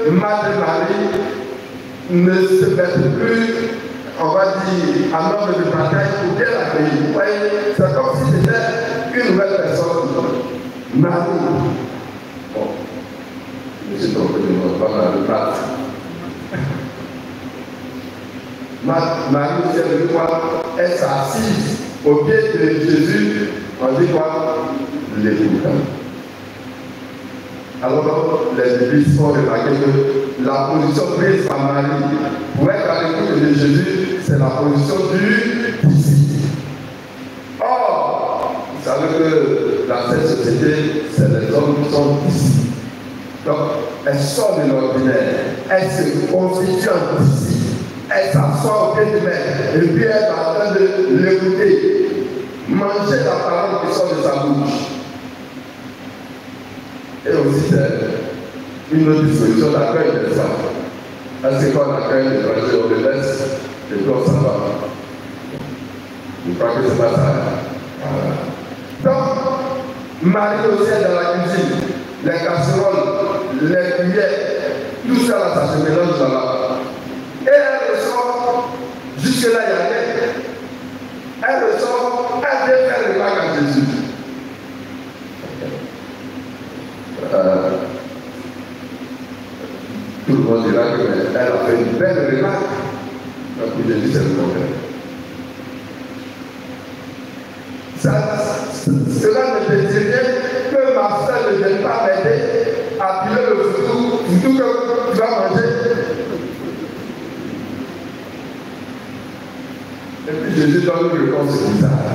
que Madre Marie ne se mette plus, on va dire, en nombre de bataille pour bien l'accueillir. Vous voyez, c'est comme si c'était une nouvelle personne. Marie. Bon, je me suis trompé de nom, pas Marie, c'est le quoi? Elle s'assise au pied de Jésus. On dit quoi? L'écoutant. Alors, les biblistes ont remarqué que la position prise par Marie pour être à l'écoute de Jésus, c'est la position du disciple. Or, vous savez que dans cette société, c'est les hommes qui sont disciples. Donc, elle sort de l'ordinaire, elle se constitue en disciple, elle s'assoit au pied du maître, et puis elle est en train de l'écouter, manger la parole qui sort de sa bouche. Et aussi, c'est une autre disposition d'accueil des femmes. Est-ce qu'on accueille les étrangers, on les laisse, et puis on s'en va. Je crois que c'est pas ça. Voilà. Donc, Marie aussi est dans la cuisine, les casseroles, les cuillères, tout ça là, ça se mélange là-bas. Et elle ressort, jusque-là, il y a rien. Elle ressort, elle vient faire le remarque à Jésus. Tout le monde dira qu'elle a fait une belle remarque. Donc, Jésus, c'est le contraire. Cela ne veut dire que ma soeur ne vienne pas m'aider à piler le foutou que tu vas manger. Et puis Jésus donne une réponse bizarre.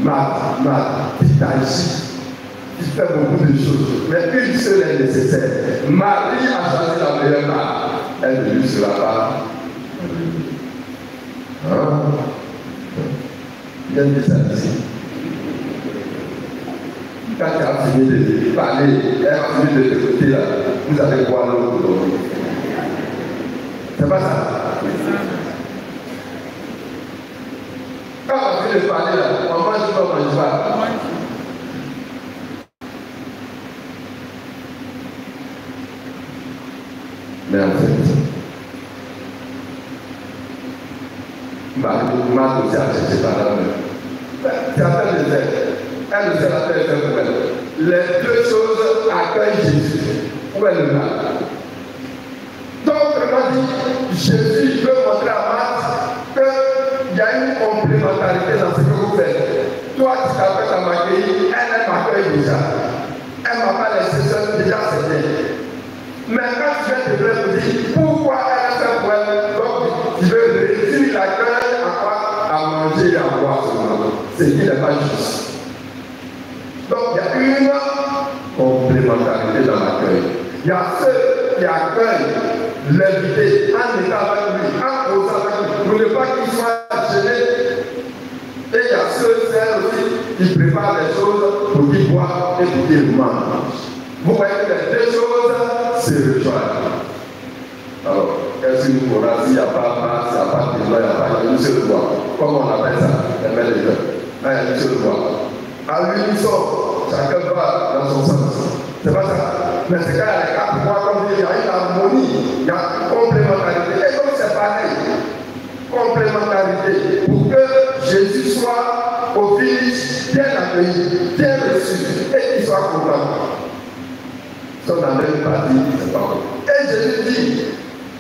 Marthe, tu t'agis, tu fais beaucoup de choses, mais une seule est nécessaire. Marie a choisi la meilleure part. Elle ne lui sera pas. Hein? Bien dit ça ici. Quand tu as fini de parler, elle a fini de t'écouter là, vous allez boire l'eau pour dormir. C'est pas ça. Quand on a fini de parler là, on mange pas, on mange pas. Mais en fait, Marthe aussi a cherché par la main. C'est à peine le fait. Elle ne sait pas faire pour elle. Les deux choses accueillent Jésus. Où est le mal? Donc, on a dit, Jésus veut montrer à Marthe qu'il y a une complémentarité dans ce que vous faites. Toi, tu t'appelles à m'accueillir, elle m'accueille déjà. Elle ne m'a pas laissé seule, déjà c'est bien. Mais quand tu viens de me dire pourquoi elle a fait pour elle, donc tu veux réduire l'accueil à quoi? À manger et à boire seulement. C'est qui n'est pas juste. Donc il y a une complémentarité dans l'accueil. Il y a ceux qui accueillent l'invité en étant avec lui, en causant avec lui, pour ne pas qu'il soit gêné. Et il y a ceux, celles aussi, qui préparent les choses pour qu'ils boivent et pour qu'ils mangent. Vous voyez que les deux choses se rejoignent. Alors, est-ce que nous pourrons, s'il n'y a pas masse, s'il n'y a pas de loi, il n'y a pas une seule voix? Comment on appelle ça? Les mains des gens. Là, il y a une seule voix. À l'unisson, chacun va dans son sens. C'est pas ça. Mais c'est quand il y a les quatre voix, comme il y a une harmonie, il y a une complémentarité. Et comme c'est pareil, complémentarité, pour que Jésus soit au finish bien accueilli, bien reçu, et qu'il soit content. Sont dans la même partie, c'est pas bon. Et Jésus dit,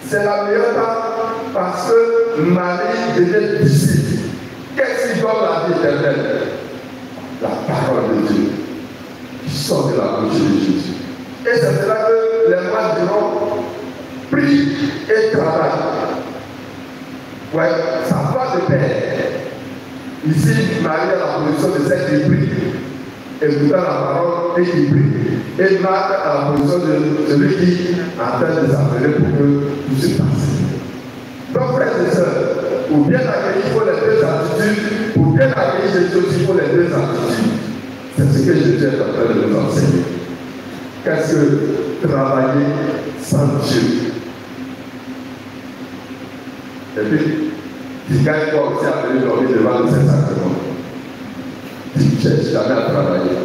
c'est la meilleure part parce que Marie devient disciple. Qu'est-ce qui donne la vie éternelle? La parole de Dieu qui sort de la bouche de Jésus. Et c'est cela que les mois diront, prie et travaille. Ouais, ça va de pair. Ici, Marie a la position de celle qui prie, écoutant la parole et qui prie. Et Marc a la position de celui qui est en train de s'appeler pour que tout se passe. Donc, frères et sœurs, pour bien accueillir, il faut les deux attitudes. Pour bien accueillir Jésus, il faut les deux attitudes. C'est ce que Jésus est en train de nous enseigner. Qu'est-ce que travailler sans Dieu? Et puis, tu gagnes toi aussi à venir dormir devant le Saint-Sacrement. Tu ne cherches jamais à travailler.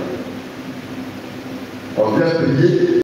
On vient prier.